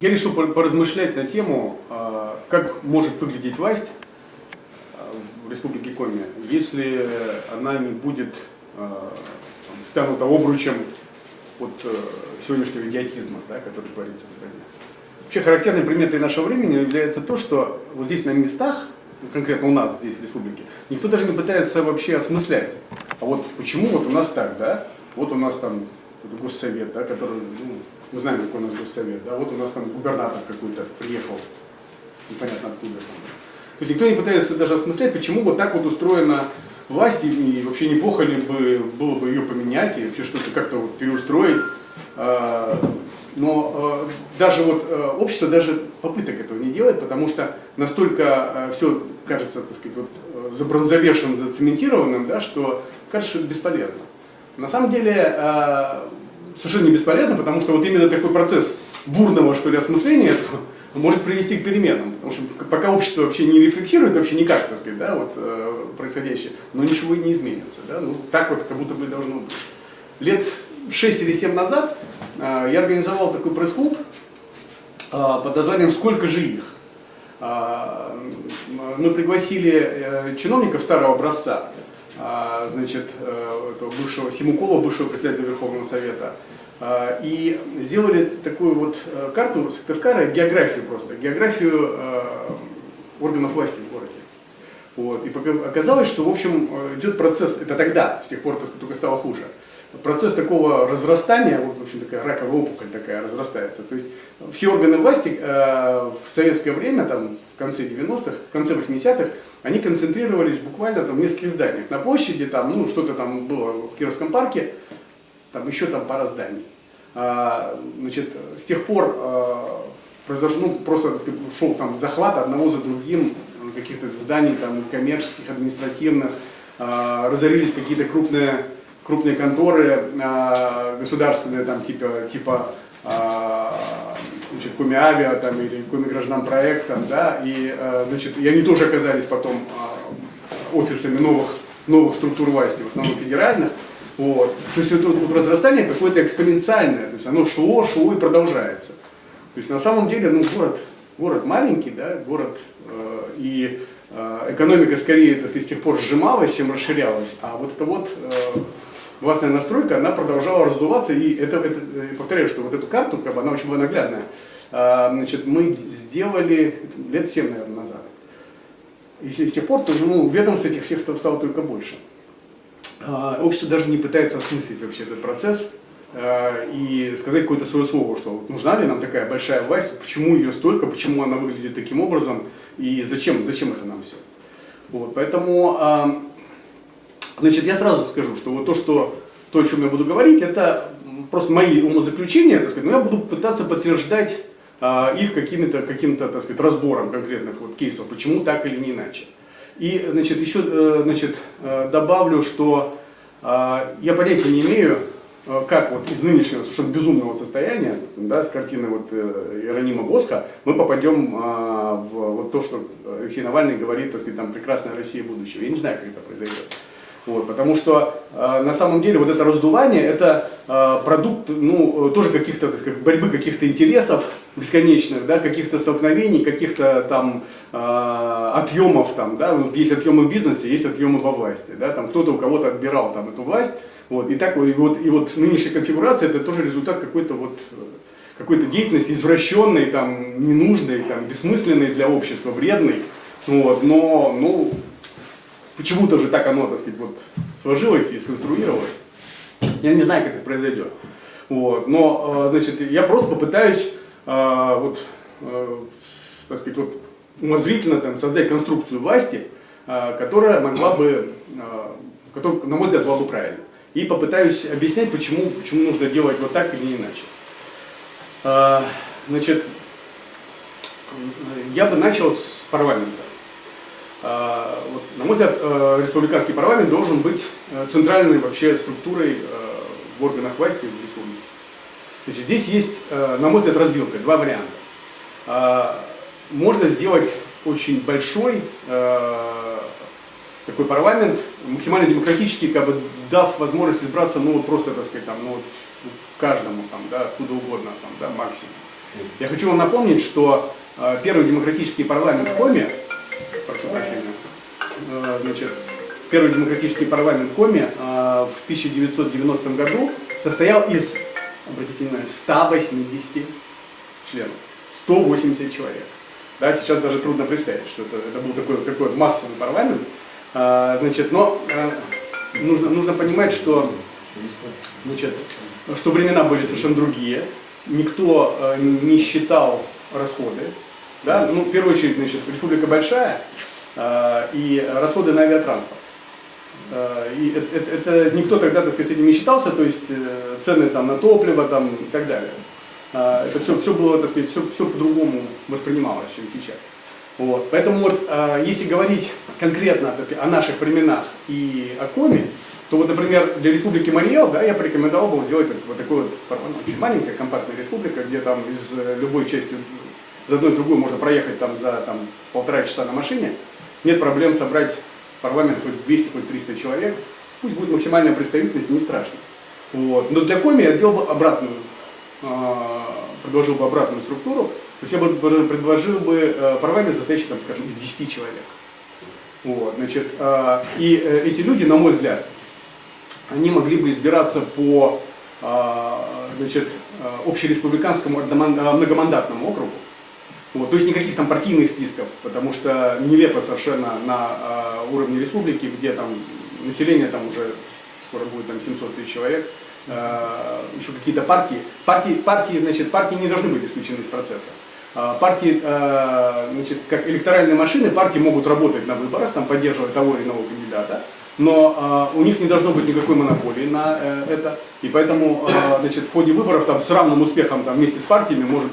Я решил поразмышлять на тему, как может выглядеть власть в Республике Коми, если она не будет стянута обручем от сегодняшнего идиотизма, да, который творится в стране. Вообще характерной приметой нашего времени является то, что вот здесь на местах, конкретно у нас здесь в республике, никто даже не пытается вообще осмыслять. А вот почему вот у нас так, да? Вот у нас там госсовет, да, который, мы знаем, какой у нас госсовет, да, вот у нас там губернатор какой-то приехал, непонятно откуда там. То есть никто не пытается даже осмыслять, почему вот так вот устроена власть, и вообще неплохо ли было бы ее поменять, и вообще что-то как-то вот переустроить. Но даже вот общество даже попыток этого не делает, потому что настолько все кажется, так сказать, вот, забронзовевшим, зацементированным, да, что кажется, что это бесполезно. На самом деле совершенно не бесполезно, потому что вот именно такой процесс бурного, что ли, осмысления этого может привести к переменам. Потому что пока общество вообще не рефлексирует вообще никак, так сказать, да, вот, происходящее, но ничего и не изменится. Да? Ну, так вот как будто бы должно быть. Лет 6 или 7 назад я организовал такой пресс-клуб под названием «Сколько же их?». Мы пригласили чиновников старого образца, значит, этого бывшего Симукова, бывшего председателя Верховного Совета, и сделали такую вот карту Сыктывкара, географию просто, географию органов власти в городе. Вот. И оказалось, что, в общем, идет процесс, это тогда, с тех пор, так сказать, только стало хуже, процесс такого разрастания, вот, в общем, такая раковая опухоль такая разрастается. То есть все органы власти в советское время, там, в конце 90-х, в конце 80-х, они концентрировались буквально там, в нескольких зданиях. На площади, там, ну, что-то там было в Кировском парке, там еще там пара зданий. Значит, с тех пор произошло, ну, просто, так сказать, шел там захват одного за другим каких-то зданий, там, коммерческих, административных, разорились какие-то крупные конторы государственные, там, типа Коми Авиа там, или Коми Гражданпроект, там, да, и они тоже оказались потом офисами новых структур власти, в основном федеральных. Вот. То есть это вот разрастание какое-то экспоненциальное, то есть оно шло и продолжается. То есть на самом деле, ну, город маленький, да, город и экономика скорее так, с тех пор сжималась, чем расширялась, а вот эта вот властная настройка, она продолжала раздуваться, и повторяю, что вот эту карту, как бы, она очень была наглядная, значит, мы сделали лет 7, наверное, назад. И с тех пор ведомств этих всех стало только больше. Общество даже не пытается осмыслить вообще этот процесс и сказать какое-то свое слово, что вот нужна ли нам такая большая власть, почему ее столько, почему она выглядит таким образом, и зачем это нам все. Вот, поэтому, значит, я сразу скажу, что вот то, о чем я буду говорить, это просто мои умозаключения, так сказать, но я буду пытаться подтверждать их каким-то, так сказать, разбором конкретных вот кейсов, почему так или не иначе. И, значит, еще, добавлю, что я понятия не имею, как вот из нынешнего совершенно безумного состояния, да, с картины вот Иеронима Босха, мы попадем в вот то, что Алексей Навальный говорит, так сказать, там, прекрасная Россия будущего. Я не знаю, как это произойдет. Вот, потому что на самом деле вот это раздувание, это продукт, ну, тоже каких-то, так сказать, борьбы каких-то интересов бесконечных, да, каких-то столкновений, каких-то там отъемов, там, да, вот есть отъемы в бизнесе, есть отъемы во власти, да, там кто-то у кого-то отбирал там эту власть, вот, и так вот нынешняя конфигурация это тоже результат какой-то деятельности извращенной, там, ненужной, там, бессмысленной для общества, вредной, вот, но, ну, почему-то же так оно, так сказать, вот сложилось и сконструировалось. Я не знаю, как это произойдет. Вот. Но, значит, я просто попытаюсь так сказать, вот, умозрительно там, создать конструкцию власти, которая могла бы, которая, на мой взгляд, была бы правильной. И попытаюсь объяснять, почему нужно делать вот так или иначе. Значит, я бы начал с парламента. Вот, на мой взгляд, республиканский парламент должен быть центральной вообще структурой в органах власти в республике. Значит, здесь есть, на мой взгляд, развилка, два варианта. Можно сделать очень большой такой парламент, максимально демократический, как бы дав возможность избраться, ну вот просто, так сказать, там, ну, вот, каждому, там, да, откуда угодно, там, да, максимум. Я хочу вам напомнить, что первый демократический парламент в Коми, прошу прощения, значит, первый демократический парламент в Коми в 1990 году состоял из, обратите внимание, 180 членов, 180 человек. Да, сейчас даже трудно представить, что это был такой массовый парламент. Значит, но нужно понимать, что, значит, что времена были совершенно другие. Никто не считал расходы. Да? Ну, в первую очередь, значит, республика большая, и расходы на авиатранспорт. И это никто тогда, так сказать, с этим не считался, то есть цены там, на топливо там, и так далее. Это все было, так сказать, все по-другому воспринималось, чем сейчас. Вот. Поэтому вот, если говорить конкретно, так сказать, о наших временах и о Коми, то вот, например, для республики Марий-Эл, да, я порекомендовал бы сделать вот такой вот, очень маленькая компактная республика, где там из любой части, из одной в другую можно проехать там, за там, 1,5 часа на машине. Нет проблем собрать парламент хоть 200, хоть 300 человек. Пусть будет максимальная представительность, не страшно. Вот. Но для Коми я сделал бы предложил бы обратную структуру. То есть я бы предложил бы парламент, состоящий, там, скажем, из 10 человек. Вот, значит, и эти люди, на мой взгляд, они могли бы избираться по, значит, общереспубликанскому многомандатному округу. Вот, то есть никаких там партийных списков, потому что нелепо совершенно на уровне республики, где там население там уже скоро будет там 700 тысяч человек, еще какие-то партии, значит, партии не должны быть исключены из процесса. Партии, значит, как электоральные машины, партии могут работать на выборах, там, поддерживать того или иного кандидата, но у них не должно быть никакой монополии на это, и поэтому, значит, в ходе выборов там, с равным успехом там, вместе с партиями может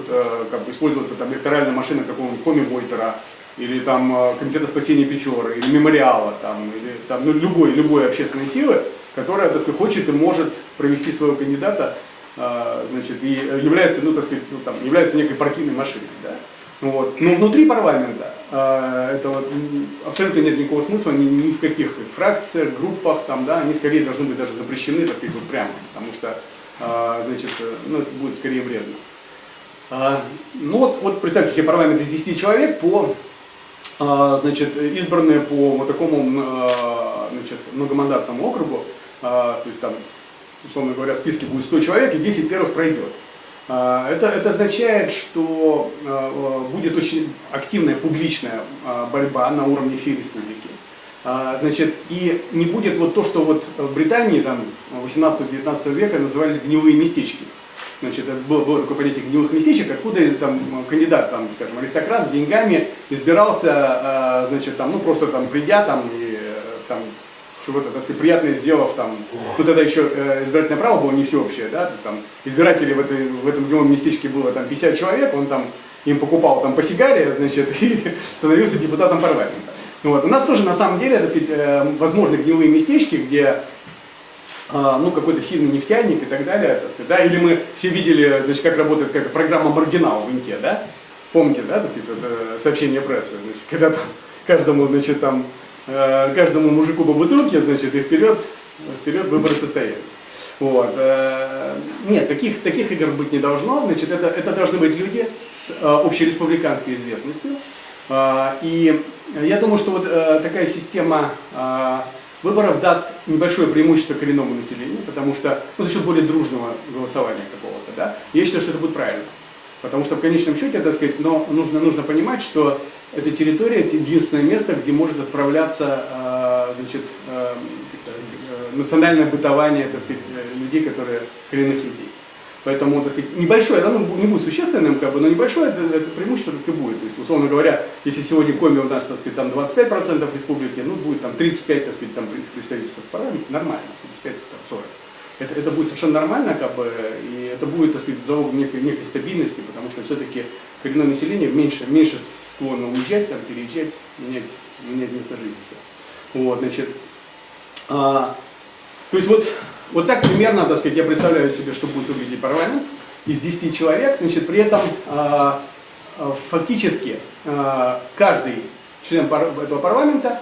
как бы, использоваться там, электоральная машина какого-нибудь Коми Войтера, или там, Комитета спасения Печоры, или Мемориала, там, или там, ну, любой общественной силы, которая, так сказать, хочет и может провести своего кандидата, значит, и является, ну, так сказать, ну, там, является некой партийной машиной. Да? Вот. Но внутри парламента это вот, абсолютно нет никакого смысла ни в каких фракциях, группах, там, да, они скорее должны быть даже запрещены, так сказать, вот прямо, потому что, значит, ну, это будет скорее вредно. Ну вот представьте себе парламент из 10 человек, значит, избранные по вот такому, значит, многомандатному округу, то есть там, условно говоря, в списке будет 100 человек и 10 первых пройдет. Это означает, что будет очень активная публичная борьба на уровне всей республики. Значит, и не будет вот то, что вот в Британии там 18-19 века назывались гнилые местечки. Значит, было такое понятие гнилых местечек, откуда там кандидат, там, скажем, аристократ с деньгами избирался, значит, там, ну просто там придя там и там чего-то, так сказать, приятное сделав там, ну тогда еще избирательное право было не всеобщее, да, там избирателей в этом гнилом местечке было там 50 человек, он там им покупал там по сигаре, значит, и становился депутатом парламента. Вот. У нас тоже на самом деле, так сказать, возможны гнилые местечки, где ну, какой-то сильный нефтяник и так далее, так сказать, да, или мы все видели, значит, как работает какая-то программа «Маргинал» в Инте, да, помните, да, так сказать, это сообщение прессы, значит, когда там каждому, значит, там, каждому мужику по бутылке, значит, и вперед выборы состоялись. Вот. Нет, таких игр быть не должно, значит, это должны быть люди с общереспубликанской известностью, и я думаю, что вот такая система выборов даст небольшое преимущество коренному населению, потому что, ну, за счет более дружного голосования какого-то, да, я считаю, что это будет правильно. Потому что в конечном счете, так сказать, но нужно понимать, что эта территория – это единственное место, где может отправляться, значит, национальное бытование, так сказать, людей, которые коренных людей. Поэтому, так сказать, небольшое, оно не будет существенным, как бы, но небольшое это преимущество, так сказать, будет. То есть, условно говоря, если сегодня Коми у нас, так сказать, там 25% республики, ну, будет там 35%, так сказать, там представительства в парламенте, нормально, 35-40%. Это будет совершенно нормально, как бы, и это будет, так сказать, залог некой стабильности, потому что все-таки коренное население меньше склонно уезжать, там, переезжать, менять место жительства. Вот, значит, то есть вот так примерно, так сказать, я представляю себе, что будет выглядеть парламент из 10 человек, значит, при этом фактически каждый член этого парламента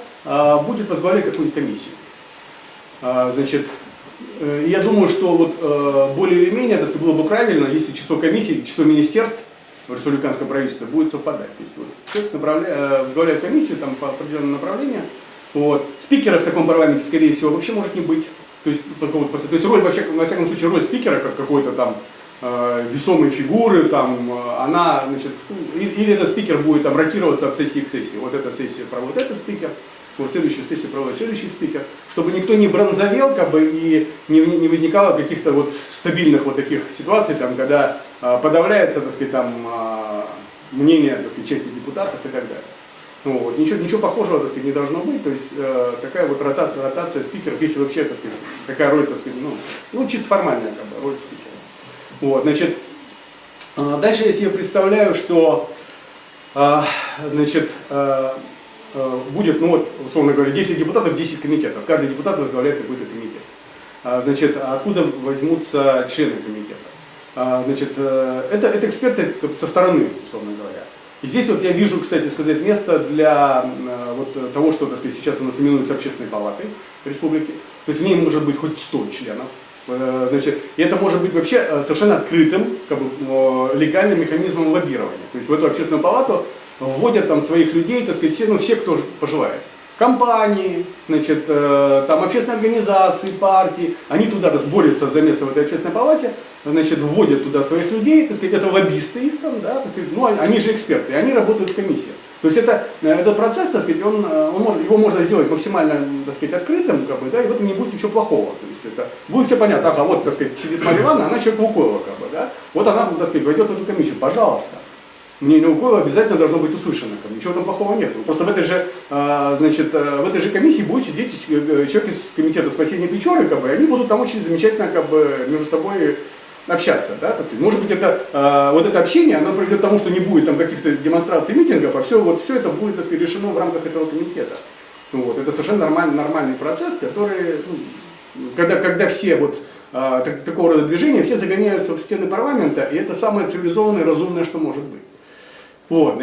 будет возглавлять какую-нибудь комиссию. Значит, я думаю, что вот более или менее, так сказать, было бы правильно, если число комиссий, число министерств в республиканском правительстве будет совпадать. То есть вот, человек возглавляет комиссию там, по определенному направлению. Вот. Спикера в таком парламенте, скорее всего, вообще может не быть. То есть роль, вообще, во всяком случае, роль спикера, как какой-то там весомой фигуры, там, она, значит, или этот спикер будет там ротироваться от сессии к сессии. Вот эта сессия проводит этот спикер, вот следующую сессию проводит следующий спикер, чтобы никто не бронзовел, как бы, и не возникало каких-то вот стабильных вот таких ситуаций, там, когда подавляется, так сказать, там, мнение, так сказать, части депутатов и так далее. Ну, вот, ничего похожего, так сказать, не должно быть, то есть такая вот ротация спикеров, если вообще, так сказать, такая роль, так сказать, ну чисто формальная, как бы, роль спикера. Вот, значит, дальше я себе представляю, что, значит, будет, ну вот, условно говоря, 10 депутатов, 10 комитетов, каждый депутат возглавляет какой-то комитет. Значит, откуда возьмут,ся члены комитета? Значит, это эксперты со стороны, условно говоря. И здесь вот я вижу, кстати сказать, место для вот того, что, так сказать, сейчас у нас именуется Общественной палатой республики. То есть в ней может быть хоть 100 членов. Значит, и это может быть вообще совершенно открытым, как бы, легальным механизмом лоббирования. То есть в эту Общественную палату вводят там своих людей, так сказать, все, кто пожелает. Компании, значит, там общественные организации, партии, они туда борются за место в этой общественной палате, значит, вводят туда своих людей, так сказать, это лоббисты их там, да, так сказать, ну, они же эксперты, и они работают в комиссии. То есть этот процесс, так сказать, его можно сделать максимально, так сказать, открытым, как бы, да, и в этом не будет ничего плохого. То есть это будет все понятно, ага, вот, так сказать, сидит Марья Ивановна, она человек Лукойлова, как бы, да, вот она, так сказать, войдет в эту комиссию, пожалуйста. Мнение Лукойлова обязательно должно быть услышано, как бы, ничего там плохого нет. Просто в этой же комиссии будет сидеть человек из комитета спасения Печоры, как бы, и они будут там очень замечательно, как бы, между собой общаться, да, так сказать. Может быть, вот это общение, оно приведет к тому, что не будет там каких-то демонстраций, митингов, а все это будет, так сказать, решено в рамках этого комитета. Вот. Это совершенно нормальный процесс, который, когда все вот такого рода движения, все загоняются в стены парламента, и это самое цивилизованное и разумное, что может быть. Вот,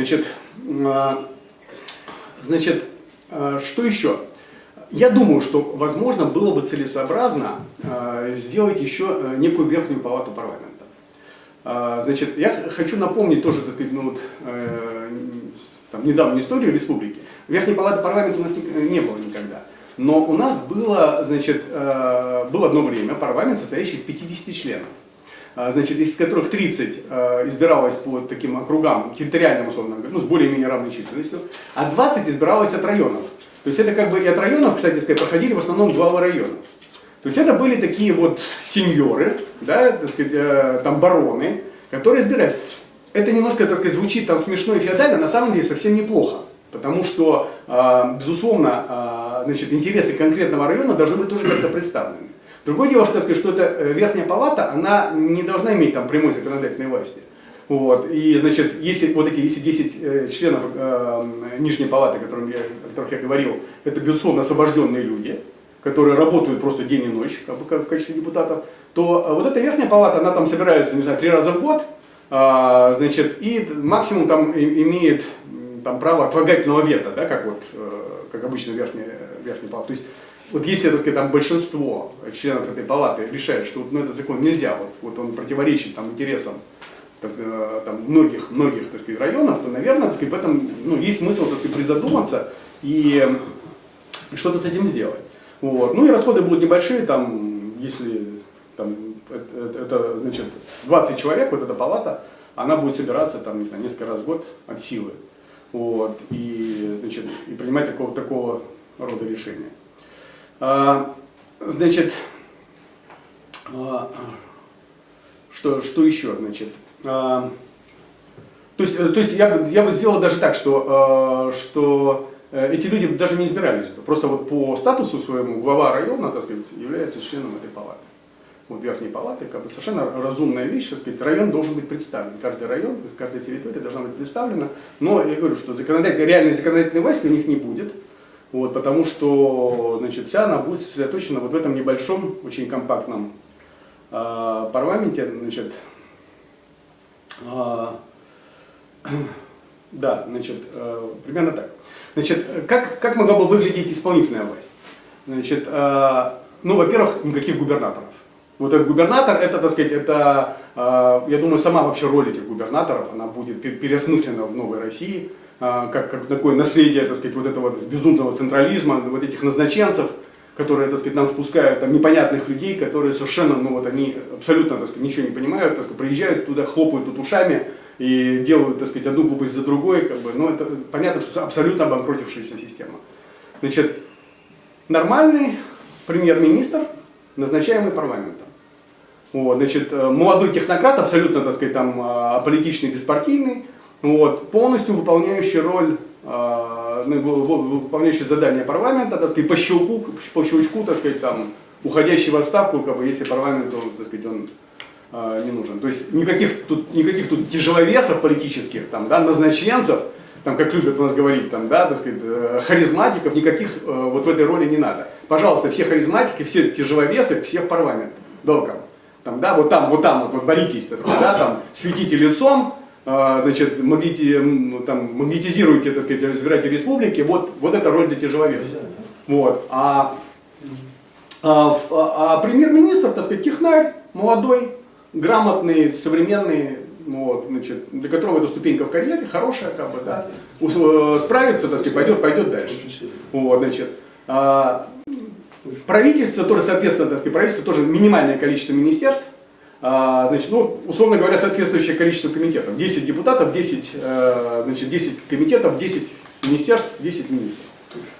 значит, что еще? Я думаю, что, возможно, было бы целесообразно сделать еще некую верхнюю палату парламента. Значит, я хочу напомнить тоже, так сказать, ну, вот, там, недавнюю историю республики. Верхней палаты парламента у нас не было никогда. Но у нас было, значит, было одно время парламент, состоящий из 50 членов. Значит, из которых 30 избиралось по таким округам, территориальным, условно говоря, ну, с более-менее равной численностью, а 20 избиралось от районов. То есть это как бы и от районов, кстати сказать, проходили в основном главы районов. То есть это были такие вот сеньоры, да, так сказать, там бароны, которые избирались. Это немножко, так сказать, звучит там смешно и феодально, на самом деле совсем неплохо. Потому что, безусловно, значит, интересы конкретного района должны быть тоже как-то представлены. Другое дело, что, так сказать, что эта верхняя палата, она не должна иметь там прямой законодательной власти. Вот. И, значит, если 10 членов нижней палаты, о которых я говорил, это, безусловно, освобожденные люди, которые работают просто день и ночь в качестве депутатов, то вот эта верхняя палата, она там собирается, не знаю, 3 раза в год, значит, и максимум там имеет там, право отлагательного вето, да, как обычно верхняя палата. То есть, вот если, так сказать, там большинство членов этой палаты решает, что этот закон нельзя, вот он противоречит там, интересам там, многих, так сказать, районов, то, наверное, так сказать, в этом есть смысл, так сказать, призадуматься и что-то с этим сделать. Вот. Ну и расходы будут небольшие, там, если там, это, значит, 20 человек, вот эта палата, она будет собираться там, не знаю, несколько раз в год от силы. Вот, и, значит, и принимать такого рода решения. Значит, что еще, значит, то есть я бы сделал даже так, что эти люди даже не избирались, просто вот по статусу своему глава района, так сказать, является членом этой палаты. Вот верхней палаты, как бы совершенно разумная вещь, так сказать, район должен быть представлен, каждый район, то есть каждая территория должна быть представлена, но я говорю, что реальной законодательной власти у них не будет. Вот, потому что, значит, вся она будет сосредоточена вот в этом небольшом, очень компактном парламенте, значит, да, значит, примерно так. Значит, как могла бы выглядеть исполнительная власть? Значит, ну, во-первых, никаких губернаторов. Вот этот губернатор, это, так сказать, это, я думаю, сама вообще роль этих губернаторов, она будет переосмыслена в новой России, как такое наследие, так сказать, вот этого безумного централизма, вот этих назначенцев, которые, так сказать, нам спускают там непонятных людей, которые совершенно, ну вот они абсолютно, так сказать, ничего не понимают, так сказать, приезжают туда, хлопают тут ушами и делают, так сказать, одну глупость за другой, как бы, ну это понятно, что абсолютно обанкротившаяся система. Значит, нормальный премьер-министр, назначаемый парламентом. Вот, значит, молодой технократ, абсолютно, так сказать, там, аполитичный, беспартийный, вот, полностью выполняющий роль, выполняющий задания парламента, так сказать, по щелчку, так сказать, там, уходящий в отставку, как бы, если парламенту, так сказать, он не нужен. То есть никаких тут тяжеловесов политических, там, да, назначенцев, там, как любят у нас говорить, там, да, так сказать, харизматиков, никаких вот в этой роли не надо. Пожалуйста, все харизматики, все тяжеловесы, все в парламент. Welcome. Там, да, вот боритесь, так сказать, да, там, светите лицом, значит, магнетизируйте, так сказать, избирателей республики, вот эта роль для тяжеловесов. Вот. А премьер-министр, так сказать, технарь, молодой, грамотный, современный, вот, значит, для которого это ступенька в карьере, хорошая, как бы, да, справится, так сказать, пойдет дальше. Вот, значит, правительство тоже, соответственно, так сказать, правительство тоже минимальное количество министерств, значит, ну, условно говоря, соответствующее количество комитетов. 10 депутатов, 10 комитетов, 10 министерств, 10 министров.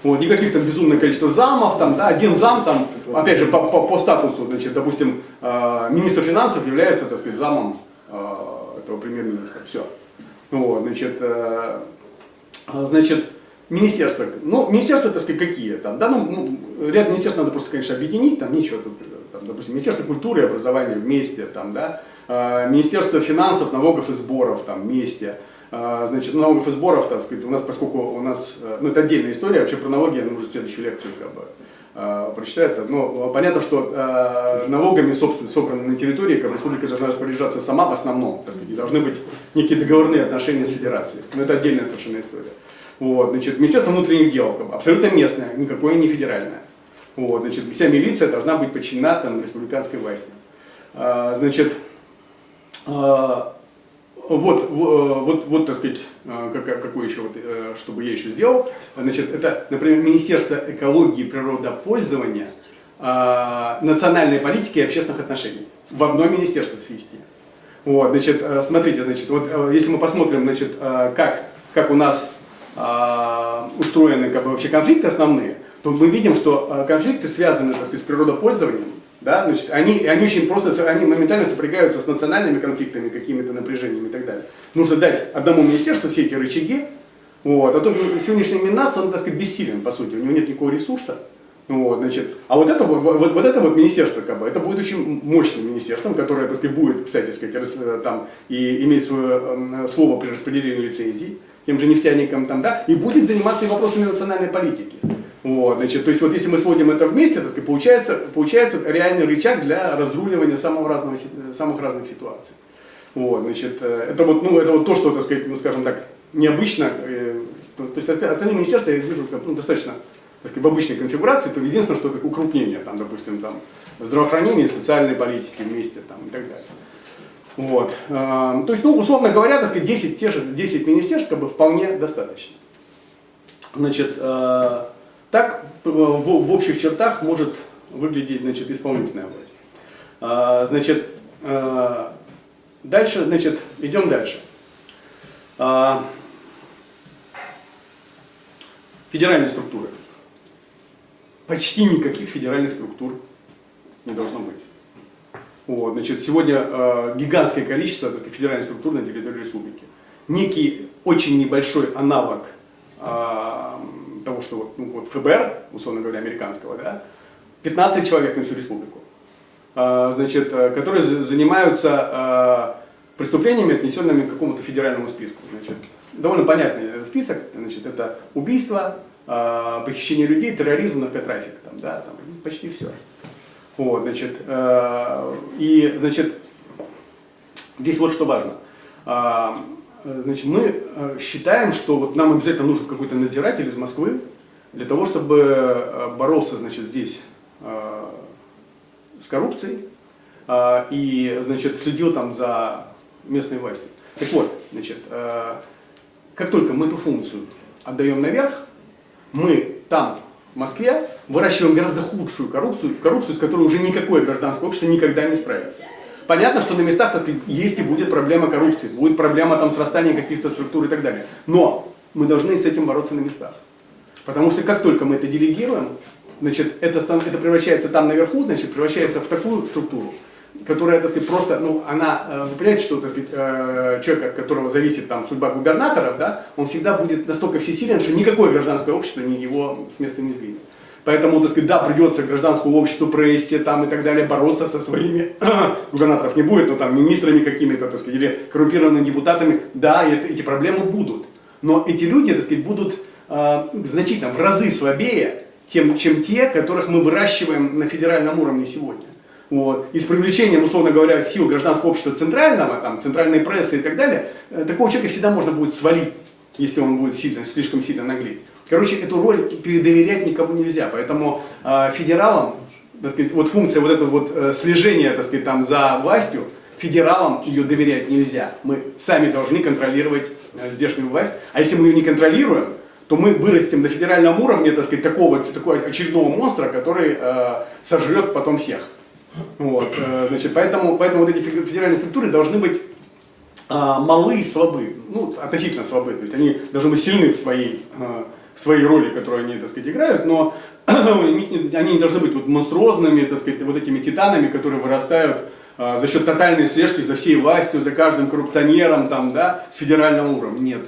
Вот, никаких там безумное количество замов, там, да, один зам, там, опять же, по статусу, значит, допустим, министр финансов является, так сказать, замом этого премьер-министра. Все. Вот, значит, министерства. Ну, министерства, так сказать, какие там, да, ну, ряд министерств надо просто, конечно, объединить, там нечего тут, там, допустим, Министерство культуры и образования вместе, там, да, Министерство финансов, налогов и сборов, там, вместе. Значит, налогов и сборов, так сказать, у нас, поскольку у нас, ну, это отдельная история, вообще про налоги, я нужно следующую лекцию, как бы, прочитать. Но понятно, что налогами, собственно, собранными на территории, как республика должна распоряжаться сама в основном, так сказать, и должны быть некие договорные отношения с федерацией. Но это отдельная совершенно история. Вот, значит, Министерство внутренних дел, как бы, абсолютно местное, никакое не федеральное. Вот, значит, вся милиция должна быть подчинена там, республиканской власти. Значит, вот, так сказать, какой еще, вот, чтобы я еще сделал, значит, это, например, Министерство экологии и природопользования, национальной политики и общественных отношений. В одно министерство свести. Вот, значит, смотрите, значит, вот, если мы посмотрим, значит, как у нас устроены, как бы, вообще конфликты основные, то мы видим, что конфликты связаны, так сказать, с природопользованием. Да, значит, они очень просто, они моментально сопрягаются с национальными конфликтами, какими-то напряжениями и так далее. Нужно дать одному министерству все эти рычаги, вот, а то сегодняшний Миннац, он, так сказать, бессилен, по сути, у него нет никакого ресурса. Вот, значит, а вот это вот министерство, как бы, это будет очень мощным министерством, которое, так сказать, будет, кстати, сказать, там, и иметь свое слово при распределении лицензий, тем же нефтяникам, там, да, и будет заниматься и вопросами национальной политики. Вот, значит, то есть вот если мы сводим это вместе, так сказать, получается реальный рычаг для разруливания самых разных ситуаций. Вот, значит, это вот то, что, так сказать, ну, скажем так, необычно. То есть остальные министерства я вижу, ну, достаточно, так сказать, в обычной конфигурации, то единственное, что это укрупнение, там, допустим, там, здравоохранения, социальной политики вместе, там, и так далее. Вот. То есть, ну, условно говоря, так сказать, 10 министерств, как бы, вполне достаточно. Значит, так в общих чертах может выглядеть, значит, исполнительная власть. Значит, дальше, значит, идем дальше. Федеральные структуры. Почти никаких федеральных структур не должно быть. Вот, значит, сегодня гигантское количество, так сказать, федеральных структур на территории республики. Некий очень небольшой аналог того, что вот, ну, вот ФБР, условно говоря, американского, да, 15 человек на всю республику, значит, которые занимаются преступлениями, отнесенными к какому-то федеральному списку. Значит, довольно понятный список, значит, это убийство, похищение людей, терроризм, наркотрафик, там, да, там, почти все. Вот, значит, и, значит, здесь вот что важно. Значит, мы считаем, что вот нам обязательно нужен какой-то надзиратель из Москвы для того, чтобы боролся, значит, здесь с коррупцией, и, значит, следил там за местной властью. Так вот, значит, как только мы эту функцию отдаем наверх, мы там, в Москве, выращиваем гораздо худшую коррупцию, с которой уже никакое гражданское общество никогда не справится. Понятно, что на местах, так сказать, есть и будет проблема коррупции, будет проблема там срастания каких-то структур и так далее. Но мы должны с этим бороться на местах. Потому что как только мы это делегируем, значит, это превращается там наверху, значит, превращается в такую структуру, которая, так сказать, просто, ну, она, вы понимаете, что, так сказать, человек, от которого зависит там судьба губернаторов, да, он всегда будет настолько всесилен, что никакое гражданское общество его с места не сдвинет. Поэтому, так сказать, да, придется гражданскому обществу, прессе там, и так далее бороться со своими, губернаторов не будет, но там министрами какими-то, так сказать, или коррумпированными депутатами, да, эти проблемы будут. Но эти люди, так сказать, будут значительно, в разы слабее, чем те, которых мы выращиваем на федеральном уровне сегодня. Вот. И с привлечением, условно говоря, сил гражданского общества центрального, там, центральной прессы и так далее, такого человека всегда можно будет свалить, если он будет слишком сильно наглеть. Короче, эту роль передоверять никому нельзя, поэтому федералам, так сказать, вот функция вот этого вот слежения, так сказать, там, за властью, федералам ее доверять нельзя. Мы сами должны контролировать здешнюю власть, а если мы ее не контролируем, то мы вырастем на федеральном уровне, так сказать, такого очередного монстра, который сожрет потом всех. Вот, значит, поэтому вот эти федеральные структуры должны быть малы и слабы, ну, относительно слабы, то есть они должны быть сильны в своей роли, которую они, так сказать, играют, но они не должны быть вот монструозными, так сказать, вот этими титанами, которые вырастают за счет тотальной слежки за всей властью, за каждым коррупционером там, да, с федерального уровня. Нет.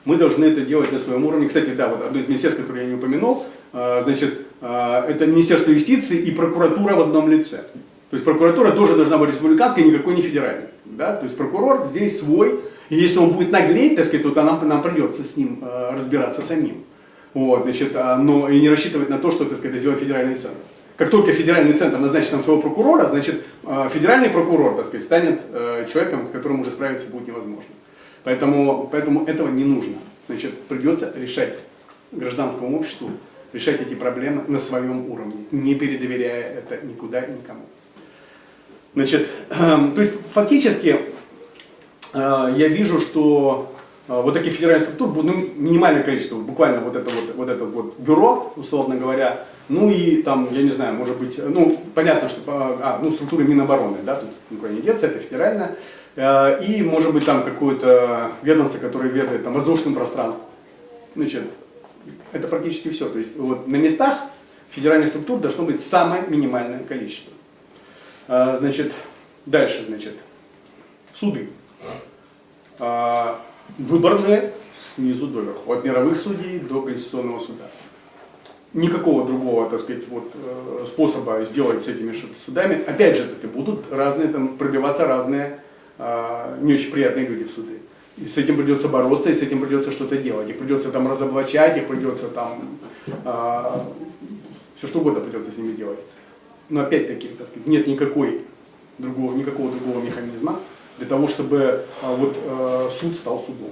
Мы должны это делать на своем уровне. Кстати, да, вот одно из министерств, которое я не упомянул, значит, это Министерство юстиции и прокуратура в одном лице. То есть прокуратура тоже должна быть республиканской, никакой не федеральной. Да? То есть прокурор здесь свой, и если он будет наглеть, так сказать, то нам придется с ним разбираться самим. Вот, значит, но и не рассчитывать на то, что, так сказать, сделает федеральный центр. Как только федеральный центр назначит нам своего прокурора, значит, федеральный прокурор, так сказать, станет человеком, с которым уже справиться будет невозможно. Поэтому этого не нужно. Значит, придется решать гражданскому обществу, решать эти проблемы на своем уровне, не передоверяя это никуда и никому. Значит, то есть фактически я вижу, что вот таких федеральных структур будет минимальное количество, буквально вот это вот бюро, условно говоря, ну и там, я не знаю, может быть, ну понятно, что структуры Минобороны, да, тут никуда не деться, это федеральное, и может быть там какое-то ведомство, которое ведает там воздушным пространством. Значит, это практически все. То есть вот на местах федеральных структур должно быть самое минимальное количество. Значит, дальше, значит, суды. Выборные снизу доверху, от мировых судей до Конституционного суда. Никакого другого, так сказать, вот, способа сделать с этими судами. Опять же, так сказать, будут разные, там, пробиваться разные не очень приятные люди в суды. И с этим придется бороться, и с этим придется что-то делать. Их придется там разоблачать, их придется там все что угодно придется с ними делать. Но опять-таки, так сказать, нет никакого другого механизма для того, чтобы суд стал судом.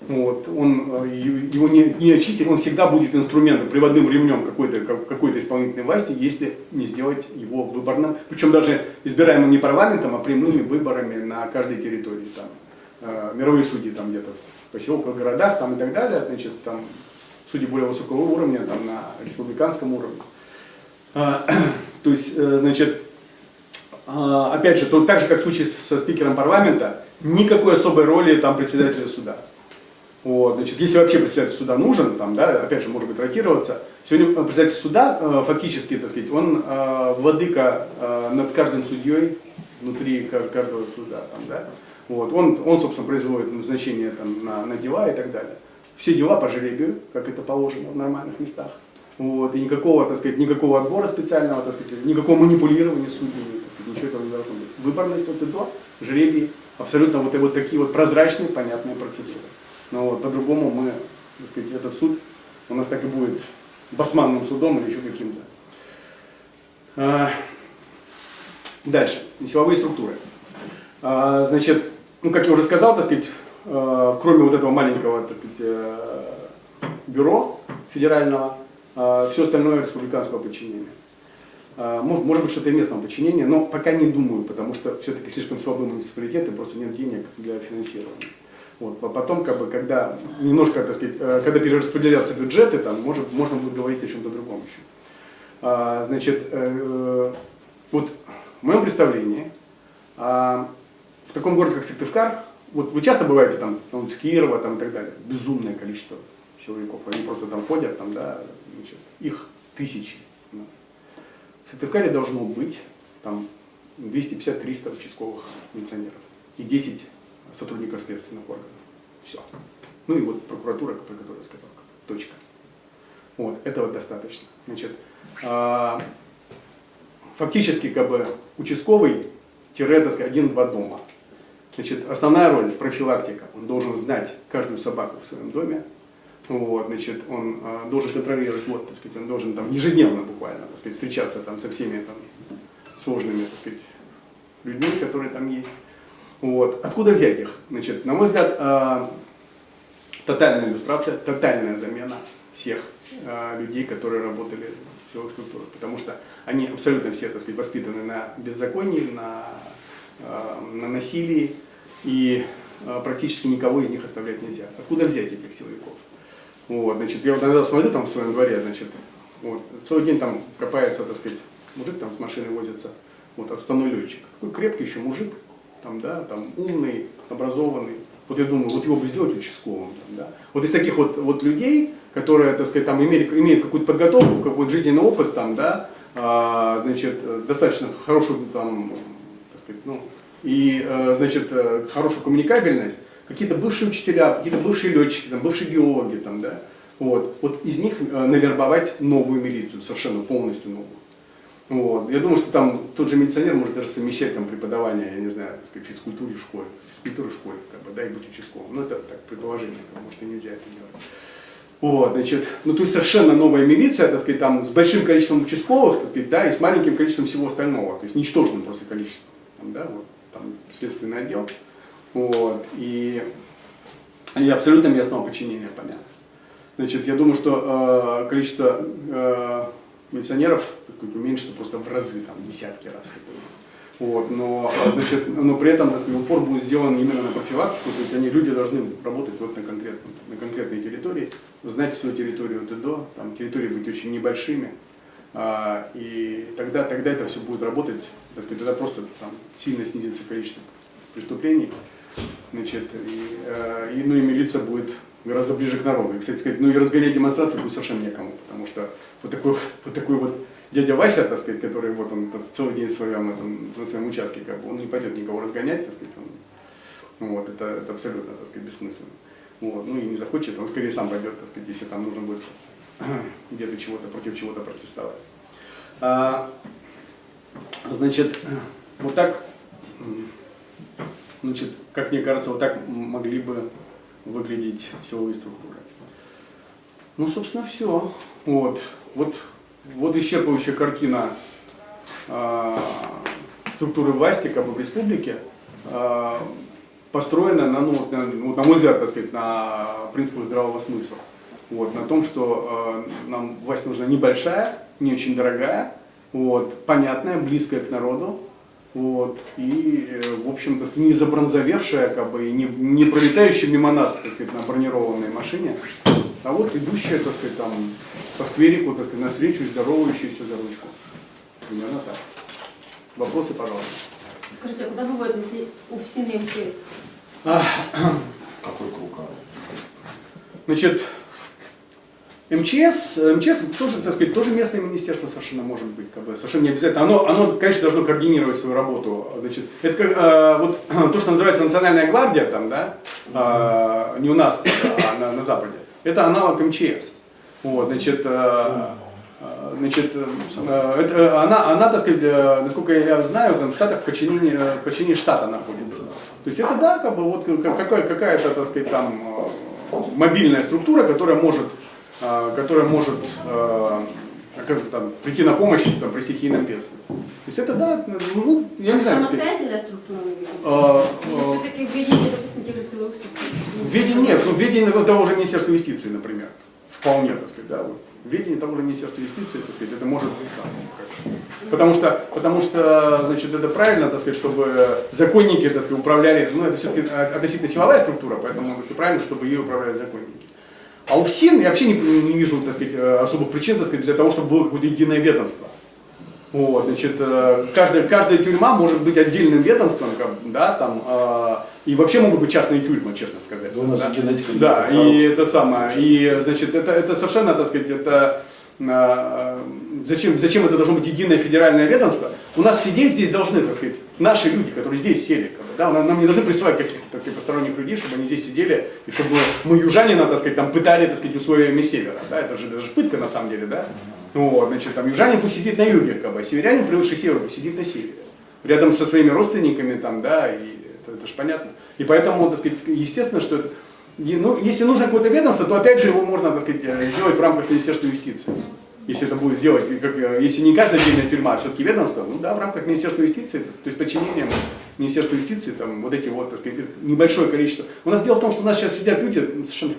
Вот, его не очистить, он всегда будет инструментом, приводным ремнем какой-то исполнительной власти, если не сделать его выборным, причем даже избираемым не парламентом, а прямыми выборами на каждой территории. Там, мировые судьи там где-то в поселках, городах там, и так далее, значит, там, судьи более высокого уровня там, на республиканском уровне. То есть, значит, опять же, так же, как в случае со спикером парламента, никакой особой роли там председателя суда. Вот, значит, если вообще председатель суда нужен, там, да, опять же, может быть, ротироваться, сегодня председатель суда фактически, так сказать, он владыка над каждым судьей внутри каждого суда. Там, да, вот, он, собственно, производит назначение там, на дела и так далее. Все дела по жребию, как это положено в нормальных местах. Вот, и никакого, так сказать, никакого отбора специального, так сказать, никакого манипулирования судьями, так сказать, ничего этого не должно быть. Выборность от и до, жребий, абсолютно вот такие вот прозрачные, понятные процедуры. Но вот, по-другому мы, так сказать, этот суд у нас так и будет басманным судом или еще каким-то. Дальше. Силовые структуры. Значит, ну, как я уже сказал, так сказать, кроме вот этого маленького, так сказать, бюро федерального, все остальное республиканского подчинения. Может быть, что-то и местного подчинения, но пока не думаю, потому что все-таки слишком слабый муниципалитет и просто нет денег для финансирования. Вот. А потом, когда немножко, так сказать, когда перераспределятся бюджеты, там, можно будет говорить о чем-то другом еще. Значит, вот в моем представлении, в таком городе, как Сыктывкар, вот вы часто бываете там, с Кирова там, и так далее, безумное количество силовиков, они просто там ходят, там, да, значит, их тысячи у нас. В Сыктывкаре должно быть там 250-300 участковых милиционеров и 10 сотрудников следственных органов. Все. Ну и вот прокуратура, про которую я сказал. Точка. Вот, этого достаточно. Значит, фактически как бы участковый тире, так сказать, 1-2 дома. Значит, основная роль профилактика. Он должен знать каждую собаку в своем доме. Вот, значит, он должен контролировать, вот, так сказать, он должен там ежедневно буквально, так сказать, встречаться там со всеми там сложными, так сказать, людьми, которые там есть. Вот. Откуда взять их? Значит, на мой взгляд, тотальная иллюстрация, тотальная замена всех людей, которые работали в силовых структурах, потому что они абсолютно все, так сказать, воспитаны на беззаконии, на насилии, и практически никого из них оставлять нельзя. Откуда взять этих силовиков? Вот, значит, я вот иногда смотрю там в своем дворе, значит, вот, целый день там копается, так сказать, мужик там с машиной возится, вот, отставной летчик. Такой крепкий еще мужик, там, да, там, умный, образованный. Вот я думаю, вот его бы сделать участковым. Там, да. Вот из таких вот людей, которые, так сказать, там, имеют какую-то подготовку, какой-то жизненный опыт, там, да, значит, достаточно хорошую, там, так сказать, ну, и, значит, хорошую коммуникабельность, какие-то бывшие учителя, какие-то бывшие летчики, там, бывшие биологи, там, да, вот из них навербовать новую милицию, совершенно полностью новую. Вот. Я думаю, что там тот же милиционер может даже совмещать там преподавание, я не знаю, так сказать, физкультуры в школе, как бы, да, и быть участковым. Ну, это так, предположение, потому что нельзя это делать. Вот, значит, ну, то есть совершенно новая милиция, так сказать, там, с большим количеством участковых, так сказать, да, и с маленьким количеством всего остального, то есть ничтожным просто количеством, там, да, вот, там, следственный отдел, вот, и абсолютно местного подчинения, понятно. Значит, я думаю, что количество милиционеров, так сказать, уменьшится просто в разы, там, десятки раз. Вот, но при этом, так сказать, упор будет сделан именно на профилактику, то есть люди должны работать вот на конкретной территории, знать свою территорию от и до, там, территории быть очень небольшими, и тогда это все будет работать, так сказать, тогда просто там, сильно снизится количество преступлений, значит, и милиция будет гораздо ближе к народу. И, кстати сказать, ну и разгонять демонстрации будет совершенно некому, потому что вот такой вот дядя Вася, так сказать, который вот он целый день на своем участке, как бы, он не пойдет никого разгонять, так сказать, вот, это абсолютно, так сказать, бессмысленно. Вот, ну и не захочет, он скорее сам пойдет, так сказать, если там нужно будет где-то чего-то против чего-то протестовать. Значит, вот так, значит, как мне кажется, вот так могли бы выглядеть силовые структуры. Ну, собственно, все. Вот исчерпывающая картина структуры власти, как бы в республике, построена на мой взгляд, так сказать, на принципах здравого смысла. Вот, на том, что нам власть нужна небольшая, не очень дорогая, вот, понятная, близкая к народу, вот, и, в общем-то, не забронзовевшая, как бы, и не пролетающая мимо нас, так сказать, на бронированной машине, а вот идущая, так сказать, там, по скверику, так сказать, навстречу, здоровающаяся за ручку. Примерно так. Вопросы, пожалуйста. Скажите, а куда вы отнесли офисный МЧС? Какой круг? Значит, МЧС тоже, так сказать, тоже местное министерство совершенно может быть, как бы, совершенно не обязательно. Оно, конечно, должно координировать свою работу. Значит, это как, вот то, что называется Национальная гвардия, там, да, не у нас, а на Западе. Это аналог МЧС. Вот, значит, она, так сказать, насколько я знаю, там, в Штатах в подчинении штата находится. То есть это, да, как бы, вот какая-то, так сказать, там, мобильная структура, которая может прийти на помощь там, при стихийном бедствии. То есть это, да, ну, я не знаю. Самостоятельная структура, или все-таки введение, допустим, тех же силовых структур? Введение нет, введение того же Министерства юстиции, например. Вполне, так сказать, да, вот. в ведении того же Министерства юстиции, так сказать, это может быть там. Потому что, значит, это правильно, так сказать, чтобы законники, так сказать, управляли, ну, это все-таки относительно силовая структура, поэтому это правильно, чтобы ее управляли законники. А у ФСИН я вообще не вижу, так сказать, особых причин, так сказать, для того, чтобы было какое-то единое ведомство. Вот, значит, каждая тюрьма может быть отдельным ведомством, да, там, и вообще могут быть частные тюрьмы, честно сказать. Да, у нас да, и это самое, и, значит, это совершенно, так сказать, это, зачем это должно быть единое федеральное ведомство? У нас сидеть здесь должны, так сказать, наши люди, которые здесь сели, да, нам не должны присылать каких-то, так сказать, посторонних людей, чтобы они здесь сидели, и чтобы мы южанина, так сказать, там пытали, так сказать, условиями севера, да, это же пытка на самом деле, да. Вот, значит, там южанин пусть сидит на юге, как бы, а северянин, привыкший к северу, пусть сидит на севере. Рядом со своими родственниками, там, да, и это же понятно. И поэтому, так сказать, естественно, что, ну, если нужно какое-то ведомство, то опять же его можно, так сказать, сделать в рамках Министерства юстиции. Если это будет сделать, если не каждая отдельная тюрьма, а все-таки ведомство, ну да, в рамках Министерства юстиции, то есть подчинением Министерства юстиции, там, вот эти вот, так сказать, небольшое количество. У нас дело в том, что у нас сейчас сидят люди, совершенно...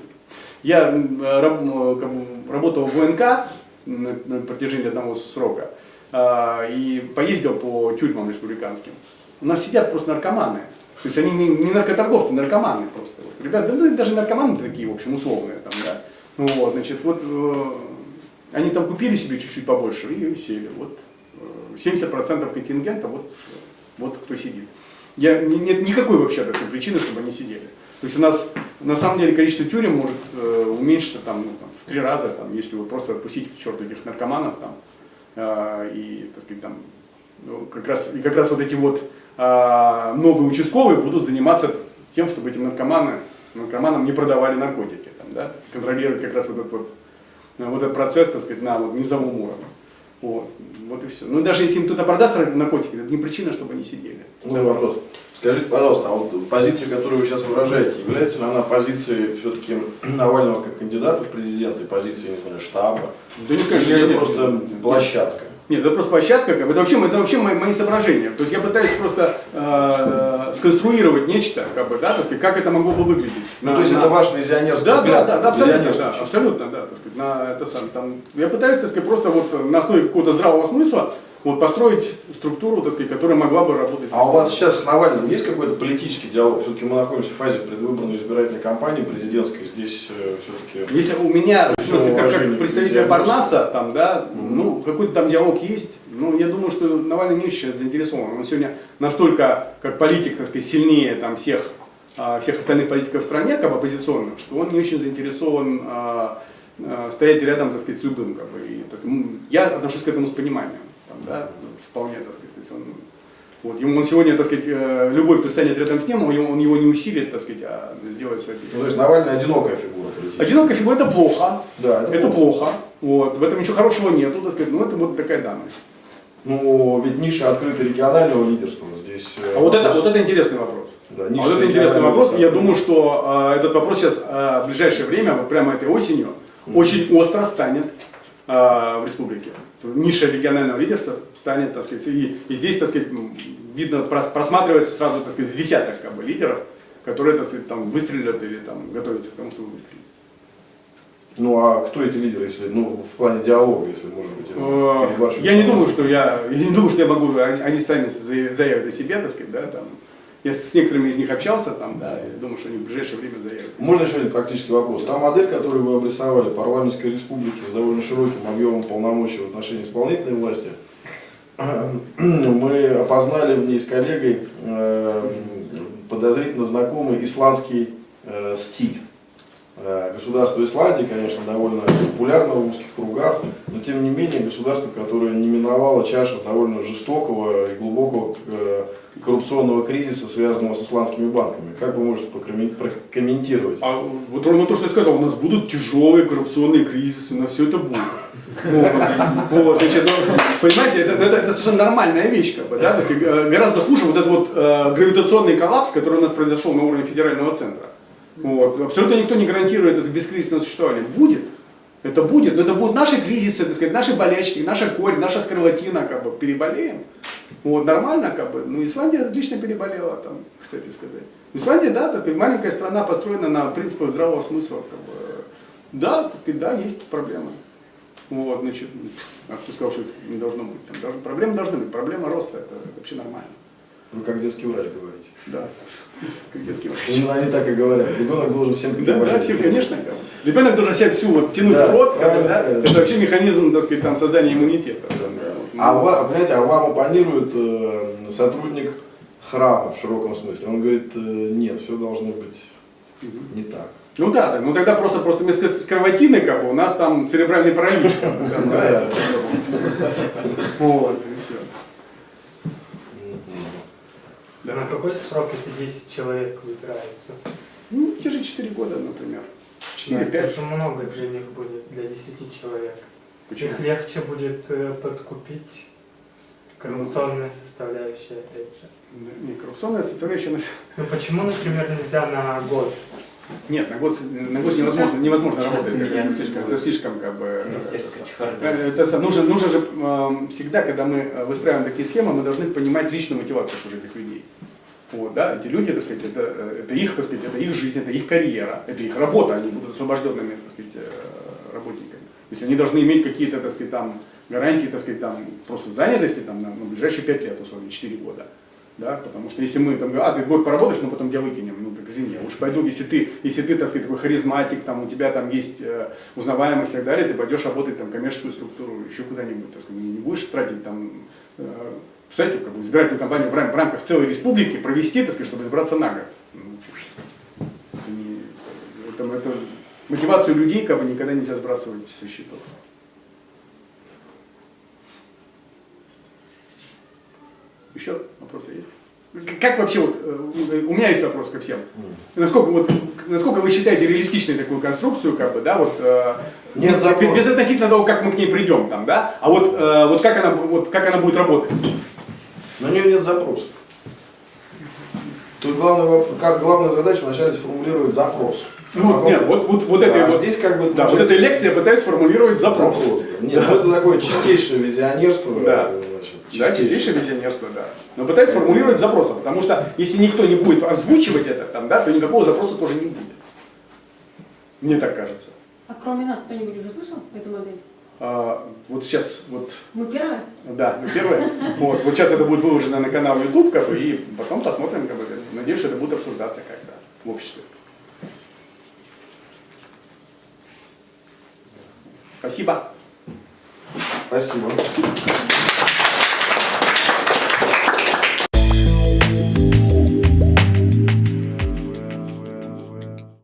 Я работал в ВНК на протяжении одного срока и поездил по тюрьмам республиканским. У нас сидят просто наркоманы. То есть они не наркоторговцы, наркоманы просто. Вот. Ребята, ну даже наркоманы такие, в общем, условные. Там, да. Ну, вот, значит, вот они там купили себе чуть-чуть побольше и сели. Вот 70% контингента, вот кто сидит. Нет никакой вообще такой причины, чтобы они сидели. То есть у нас на самом деле количество тюрем может уменьшиться там, ну, там, в 3 раза, там, если вот просто отпустить к черту этих наркоманов там, и, так сказать, там, ну, как раз вот эти вот новые участковые будут заниматься тем, чтобы этим наркоманам не продавали наркотики, там, да, контролировать как раз вот этот процесс, так сказать, на вот низовом уровне. Вот и все. Ну даже если им кто-то продаст наркотики, это не причина, чтобы они сидели. Ну, вопрос. Скажите, пожалуйста, а вот позиция, которую вы сейчас выражаете, является ли она позицией все-таки Навального как кандидата в президенты, позицией, не знаю, штаба? Да нет, конечно, или это нет, просто площадка? Нет, это просто площадка, это вообще мои соображения. То есть я пытаюсь просто сконструировать нечто, да, так сказать, как это могло бы выглядеть. То есть это ваш визионерский взгляд? Да, абсолютно, да, так сказать, на это сам. Там, я пытаюсь, так сказать, просто вот на основе какого-то здравого смысла вот построить структуру, так сказать, которая могла бы работать. А у вас сейчас с Навальным есть какой-то политический диалог? Все-таки мы находимся в фазе предвыборной избирательной кампании президентской. Здесь все-таки... Если у меня, в смысле, как представителя Парнаса, там, да, ну, какой-то там диалог есть, ну, я думаю, что Навальный не очень заинтересован. Он сегодня настолько, как политик, так сказать, сильнее там всех остальных политиков в стране, как бы оппозиционных, что он не очень заинтересован стоять рядом, так сказать, с любым, как бы, и, так сказать, я отношусь к этому с пониманием. Да, вполне, так сказать, то есть он сегодня, так сказать, любой, кто станет рядом с ним, он его не усилит, так сказать, а сделает свое дело. То есть Навальный одинокая фигура. Одинокая фигура — это плохо. Да, это плохо. Вот. В этом ничего хорошего нету, так сказать, но это вот такая данность. Ну, ведь ниша открыта регионального лидерства здесь. Вот это интересный вопрос. Да, вот это интересный вопрос. Я думаю, что этот вопрос сейчас в ближайшее время, вот прямо этой осенью, очень остро станет в республике. Ниша регионального лидерства станет, так сказать, и здесь, так сказать, видно, просматривается сразу, так сказать, с десяток как бы лидеров, которые, так сказать, там выстрелят или там готовятся к тому, чтобы выстрелить. Ну а кто эти лидеры, если, ну, в плане диалога, если может быть? Я не думаю, что я могу, они сами заявят о себе, так сказать, да, там. Я с некоторыми из них общался, там, да, и думаю, что они в ближайшее время заявят. Можно еще один практический вопрос? Та модель, которую вы обрисовали, парламентской республики с довольно широким объемом полномочий в отношении исполнительной власти, мы опознали в ней с коллегой подозрительно знакомый исландский стиль. Государство Исландии, конечно, довольно популярно в узких кругах, но тем не менее государство, которое не миновало чашу довольно жестокого и глубокого коррупционного кризиса, связанного с исландскими банками. Как вы можете прокомментировать? Вот ровно то, что я сказал, у нас будут тяжелые коррупционные кризисы, но все это будет. Вот, значит, понимаете, это совершенно нормальная вещь, как бы, да? Гораздо хуже вот этот вот гравитационный коллапс, который у нас произошел на уровне федерального центра. Вот. Абсолютно никто не гарантирует это бескризисное существование. Будет. Это будет. Но это будут наши кризисы, так сказать, наши болячки, наша корь, наша скарлатина, как бы, переболеем. Вот, нормально, как бы. Ну, Исландия отлично переболела, там, кстати сказать. Исландия, да, так сказать, маленькая страна, построена на принципах здравого смысла. Как бы. Да, так сказать, да, есть проблемы. Вот, значит, а кто сказал, что их не должно быть? Там проблемы должны быть, проблема роста, это вообще нормально. Вы как детский врач говорите. Да, как детский врач. Именно они так и говорят. Ребенок должен всем Да, переводить. да, все, конечно. Да. Ребенок должен себя всю вот тянуть Да, в рот, как бы, да? правильно. Это вообще механизм, так сказать, там, создания иммунитета. Да, вот. Понимаете, а вам оппонирует сотрудник храма в широком смысле. Он говорит, нет, все должно быть не так. Ну да, да, ну тогда просто вместо скарлатины, как бы, у нас там церебральный паралич. Как бы, там, да, вот, и все. Да. На какой срок эти 10 человек выбираются? Ну, те же 4 года, например. Да, 4-5. это же много же них будет для 10 человек. Почему? Их легче будет подкупить. Коррупционная составляющая, опять же. Да, не, коррупционная составляющая. Ну почему, например, нельзя на год? Нет, на год невозможно Сейчас работать. меняется. Это слишком как бы. Министерство чехарда. Нужно же всегда, когда мы выстраиваем такие схемы, мы должны понимать личную мотивацию уже этих людей. Вот, да, эти люди, так сказать, это их, так сказать, это их жизнь, это их карьера, это их работа, они будут освобожденными, так сказать, работниками. То есть они должны иметь какие-то, так сказать, там гарантии, так сказать, там просто занятости там на ближайшие 5 лет, условно, 4 года. Да, потому что если мы там говорим, ты год поработаешь, но потом тебя выкинем, ну так извини, уж пойду, если ты, так сказать, такой харизматик, там у тебя там есть узнаваемость и так далее, ты пойдешь работать там коммерческую структуру, еще куда-нибудь, так сказать, не будешь тратить там, представляете, как бы избирательную кампанию в рамках целой республики провести, так сказать, чтобы избраться на год. Это мотивацию людей как бы никогда нельзя сбрасывать со счетов. Еще вопросы есть? Как вообще, вот, у меня есть вопрос ко всем. Насколько вы считаете реалистичной такую конструкцию, как бы, да, вот, Нет запроса. без относительно того, как мы к ней придем, там, да, а вот как она будет работать? На нее нет запроса. Тут главная задача вначале сформулировать запрос. Ну, Потом- нет, вот Да, этой вот, здесь как бы да, вот этой лекции я пытаюсь сформулировать запрос. Нет, ну, это такое чистейшее визионерство. Да. Значит, Да, чистейшее визионерство, да. Но пытаюсь сформулировать запросы, потому что если никто не будет озвучивать это, там, да, то никакого запроса тоже не будет. Мне так кажется. А кроме нас кто-нибудь уже слышал эту модель? Вот сейчас, вот, Мы первые? да, мы первые. Вот сейчас это будет выложено на канал YouTube, как бы, и потом посмотрим, как бы, надеюсь, что это будет обсуждаться как-то в обществе. Спасибо. Спасибо.